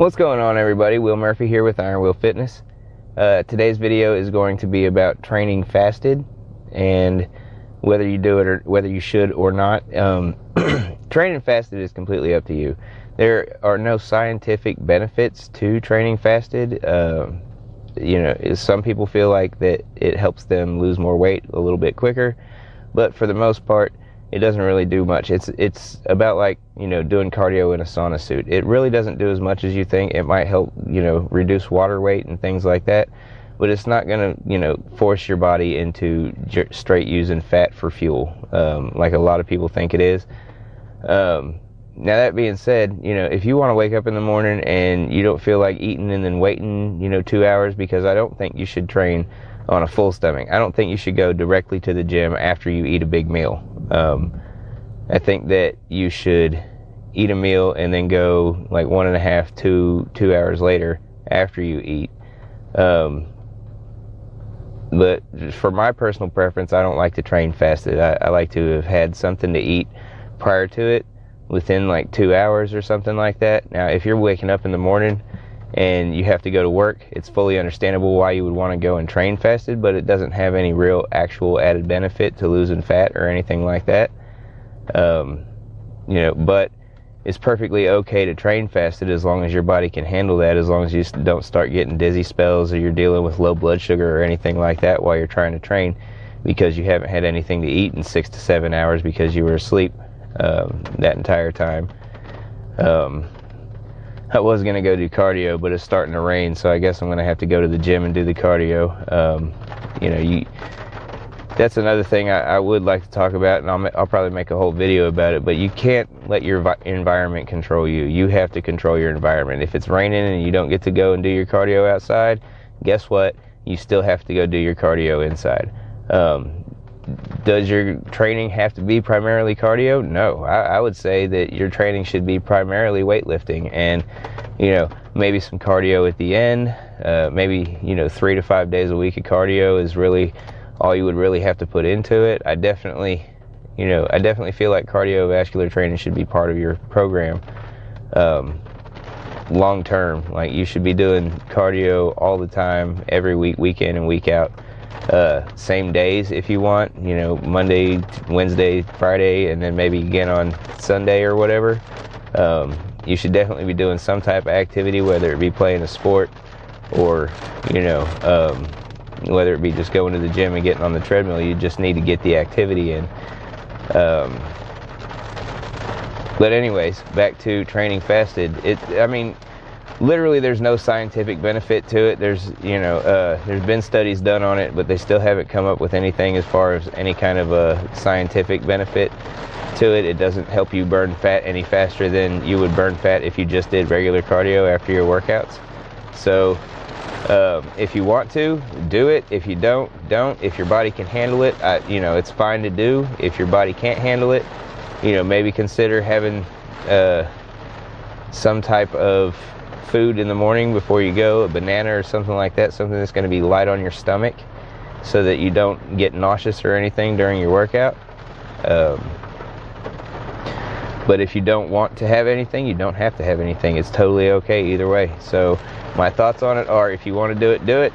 What's going on, everybody? Will Murphy here with Iron Will Fitness. Today's video is going to be about training fasted and whether you do it or whether you should or not. Training fasted is completely up to you. There are no scientific benefits to training fasted. Some people feel like that it helps them lose more weight a little bit quicker, but for the most part, it doesn't really do much. It's about like, doing cardio in a sauna suit. It really doesn't do as much as you think. It might help, reduce water weight and things like that, but it's not going to, force your body into straight using fat for fuel, like a lot of people think it is. Now that being said, if you want to wake up in the morning and you don't feel like eating and then waiting, 2 hours, because I don't think you should train on a full stomach. I don't think you should go directly to the gym after you eat a big meal. I think that you should eat a meal and then go like 1.5 to 2 hours later after you eat. But for my personal preference, I don't like to train fasted. I like to have had something to eat prior to it within like 2 hours or something like that. Now, if you're waking up in the morning and you have to go to work, it's fully understandable why you would want to go and train fasted, but it doesn't have any real actual added benefit to losing fat or anything like that. But it's perfectly okay to train fasted as long as your body can handle that, as long as you don't start getting dizzy spells or you're dealing with low blood sugar or anything like that while you're trying to train because you haven't had anything to eat in 6 to 7 hours because you were asleep that entire time. I was going to go do cardio, but it's starting to rain, so I guess I'm going to have to go to the gym and do the cardio. That's another thing I would like to talk about, and I'll probably make a whole video about it, but you can't let your environment control you. You have to control your environment. If it's raining and you don't get to go and do your cardio outside, guess what? You still have to go do your cardio inside. Does your training have to be primarily cardio? No. I would say that your training should be primarily weightlifting and, maybe some cardio at the end. Maybe, 3 to 5 days a week of cardio is really all you would really have to put into it. I definitely feel like cardiovascular training should be part of your program long term. Like, you should be doing cardio all the time, every week, week in and week out. Same days if you want, Monday, Wednesday, Friday, and then maybe again on Sunday or whatever. You should definitely be doing some type of activity, whether it be playing a sport or, whether it be just going to the gym and getting on the treadmill. You just need to get the activity in. But anyways, back to training fasted. Literally, there's no scientific benefit to it. There's been studies done on it, but they still haven't come up with anything as far as any kind of a scientific benefit to it. It doesn't help you burn fat any faster than you would burn fat if you just did regular cardio after your workouts. So, if you want to, do it. If you don't. If your body can handle it, it's fine to do. If your body can't handle it, maybe consider having some type of food in the morning before you go, a banana or something like that, something that's going to be light on your stomach so that you don't get nauseous or anything during your workout. But if you don't want to have anything, you don't have to have anything. It's totally okay either way. So my thoughts on it are, if you want to do it, do it.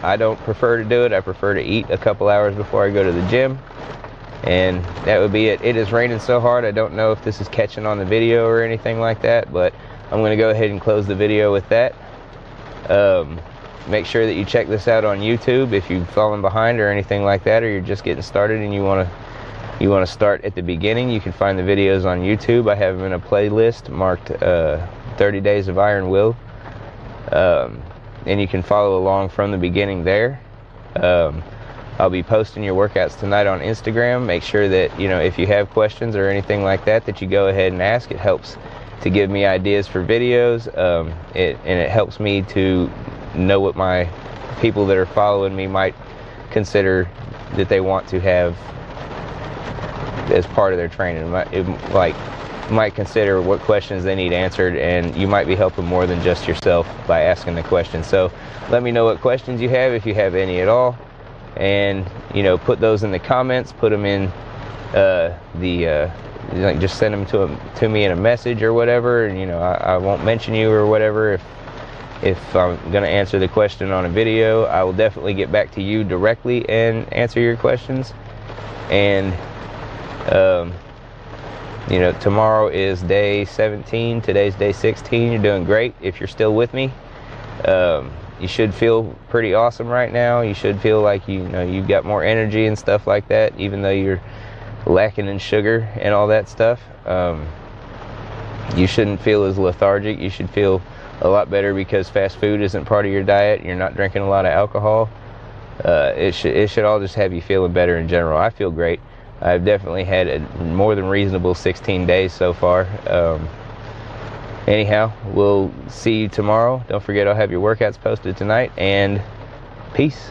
I don't prefer to do it. I prefer to eat a couple hours before I go to the gym, and that would be it. It is raining so hard, I don't know if this is catching on the video or anything like that, but I'm going to go ahead and close the video with that. Make sure that you check this out on YouTube if you've fallen behind or anything like that, or you're just getting started and you want to start at the beginning. You can find the videos on YouTube. I have them in a playlist marked 30 Days of Iron Will, and you can follow along from the beginning there. I'll be posting your workouts tonight on Instagram. Make sure that, if you have questions or anything like that, that you go ahead and ask. It helps to give me ideas for videos, and it helps me to know what my people that are following me might consider that they want to have as part of their training. Might consider what questions they need answered, and you might be helping more than just yourself by asking the questions. So let me know what questions you have, if you have any at all, and put those in the comments. Put them in the like just send them to me in a message or whatever, and I won't mention you or whatever. If I'm going to answer the question on a video, I will definitely get back to you directly and answer your questions. And tomorrow is day 17, today's day 16. You're doing great. If you're still with me, you should feel pretty awesome right now. You should feel like you've got more energy and stuff like that, even though you're lacking in sugar and all that stuff. You shouldn't feel as lethargic. You should feel a lot better because fast food isn't part of your diet. You're not drinking a lot of alcohol. It should all just have you feeling better in general. I feel great. I've definitely had a more than reasonable 16 days so far. Anyhow, we'll see you tomorrow. Don't forget, I'll have your workouts posted tonight, and peace.